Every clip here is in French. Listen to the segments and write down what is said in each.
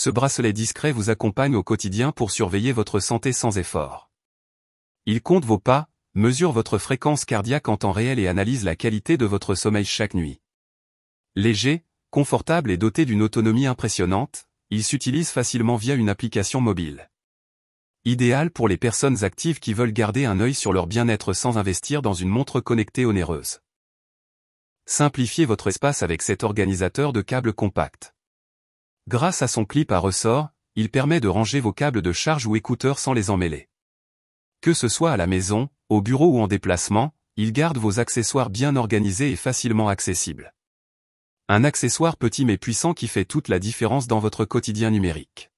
ce bracelet discret vous accompagne au quotidien pour surveiller votre santé sans effort. Il compte vos pas, mesure votre fréquence cardiaque en temps réel et analyse la qualité de votre sommeil chaque nuit. Léger, confortable et doté d'une autonomie impressionnante, il s'utilise facilement via une application mobile. Idéal pour les personnes actives qui veulent garder un œil sur leur bien-être sans investir dans une montre connectée onéreuse. Simplifiez votre espace avec cet organisateur de câbles compact. Grâce à son clip à ressort, il permet de ranger vos câbles de charge ou écouteurs sans les emmêler. Que ce soit à la maison, au bureau ou en déplacement, il garde vos accessoires bien organisés et facilement accessibles. Un accessoire petit mais puissant qui fait toute la différence dans votre quotidien numérique.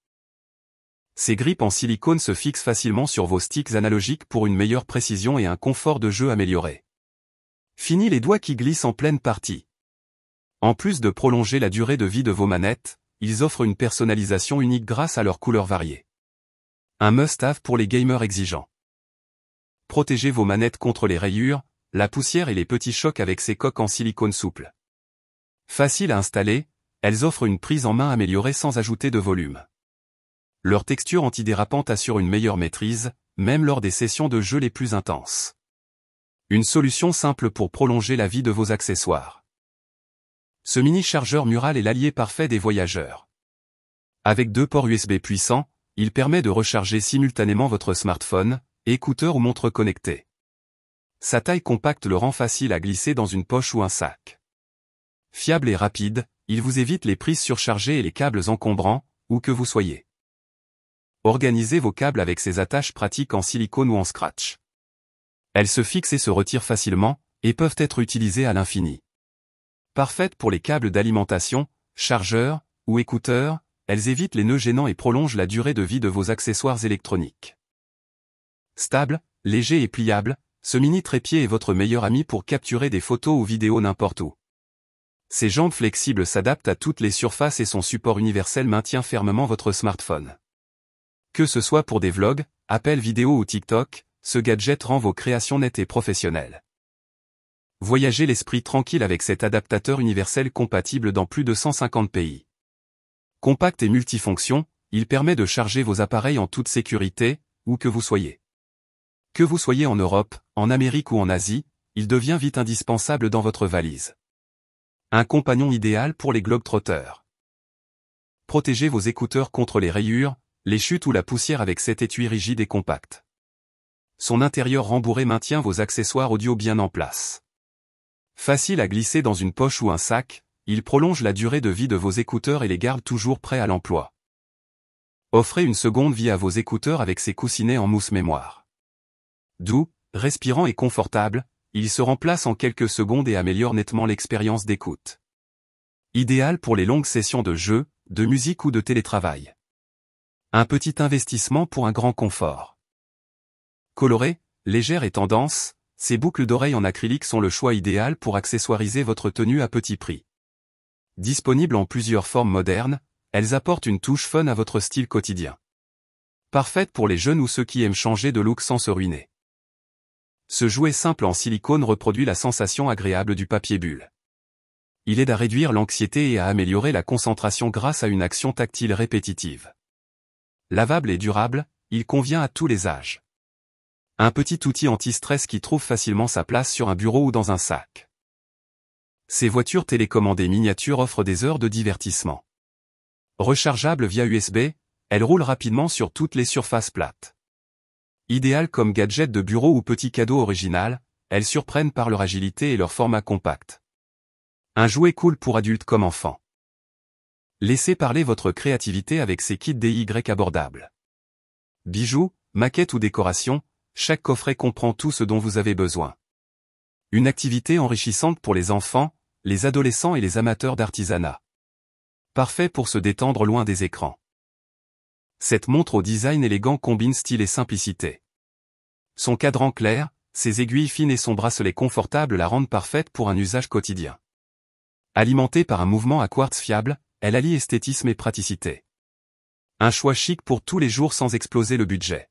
Ces grippes en silicone se fixent facilement sur vos sticks analogiques pour une meilleure précision et un confort de jeu amélioré. Fini les doigts qui glissent en pleine partie. En plus de prolonger la durée de vie de vos manettes, ils offrent une personnalisation unique grâce à leurs couleurs variées. Un must-have pour les gamers exigeants. Protégez vos manettes contre les rayures, la poussière et les petits chocs avec ces coques en silicone souple. Faciles à installer, elles offrent une prise en main améliorée sans ajouter de volume. Leur texture antidérapante assure une meilleure maîtrise, même lors des sessions de jeu les plus intenses. Une solution simple pour prolonger la vie de vos accessoires. Ce mini chargeur mural est l'allié parfait des voyageurs. Avec 2 ports USB puissants, il permet de recharger simultanément votre smartphone, écouteurs ou montre connectée. Sa taille compacte le rend facile à glisser dans une poche ou un sac. Fiable et rapide, il vous évite les prises surchargées et les câbles encombrants, où que vous soyez. Organisez vos câbles avec ces attaches pratiques en silicone ou en scratch. Elles se fixent et se retirent facilement, et peuvent être utilisées à l'infini. Parfaites pour les câbles d'alimentation, chargeurs, ou écouteurs, elles évitent les nœuds gênants et prolongent la durée de vie de vos accessoires électroniques. Stable, léger et pliable, ce mini trépied est votre meilleur ami pour capturer des photos ou vidéos n'importe où. Ses jambes flexibles s'adaptent à toutes les surfaces et son support universel maintient fermement votre smartphone. Que ce soit pour des vlogs, appels vidéo ou TikTok, ce gadget rend vos créations nettes et professionnelles. Voyagez l'esprit tranquille avec cet adaptateur universel compatible dans plus de 150 pays. Compact et multifonction, il permet de charger vos appareils en toute sécurité, où que vous soyez. Que vous soyez en Europe, en Amérique ou en Asie, il devient vite indispensable dans votre valise. Un compagnon idéal pour les globetrotters. Protégez vos écouteurs contre les rayures, les chutes ou la poussière avec cet étui rigide et compact. Son intérieur rembourré maintient vos accessoires audio bien en place. Facile à glisser dans une poche ou un sac, il prolonge la durée de vie de vos écouteurs et les garde toujours prêts à l'emploi. Offrez une seconde vie à vos écouteurs avec ses coussinets en mousse mémoire. Doux, respirant et confortable, il se remplace en quelques secondes et améliore nettement l'expérience d'écoute. Idéal pour les longues sessions de jeu, de musique ou de télétravail. Un petit investissement pour un grand confort. Colorée, légère et tendance, ces boucles d'oreilles en acrylique sont le choix idéal pour accessoiriser votre tenue à petit prix. Disponibles en plusieurs formes modernes, elles apportent une touche fun à votre style quotidien. Parfaites pour les jeunes ou ceux qui aiment changer de look sans se ruiner. Ce jouet simple en silicone reproduit la sensation agréable du papier bulle. Il aide à réduire l'anxiété et à améliorer la concentration grâce à une action tactile répétitive. Lavable et durable, il convient à tous les âges. Un petit outil anti-stress qui trouve facilement sa place sur un bureau ou dans un sac. Ces voitures télécommandées miniatures offrent des heures de divertissement. Rechargeables via USB, elles roulent rapidement sur toutes les surfaces plates. Idéales comme gadget de bureau ou petit cadeau original, elles surprennent par leur agilité et leur format compact. Un jouet cool pour adultes comme enfants. Laissez parler votre créativité avec ces kits DIY abordables. Bijoux, maquettes ou décorations, chaque coffret comprend tout ce dont vous avez besoin. Une activité enrichissante pour les enfants, les adolescents et les amateurs d'artisanat. Parfait pour se détendre loin des écrans. Cette montre au design élégant combine style et simplicité. Son cadran clair, ses aiguilles fines et son bracelet confortable la rendent parfaite pour un usage quotidien. Alimentée par un mouvement à quartz fiable, elle allie esthétisme et praticité. Un choix chic pour tous les jours sans exploser le budget.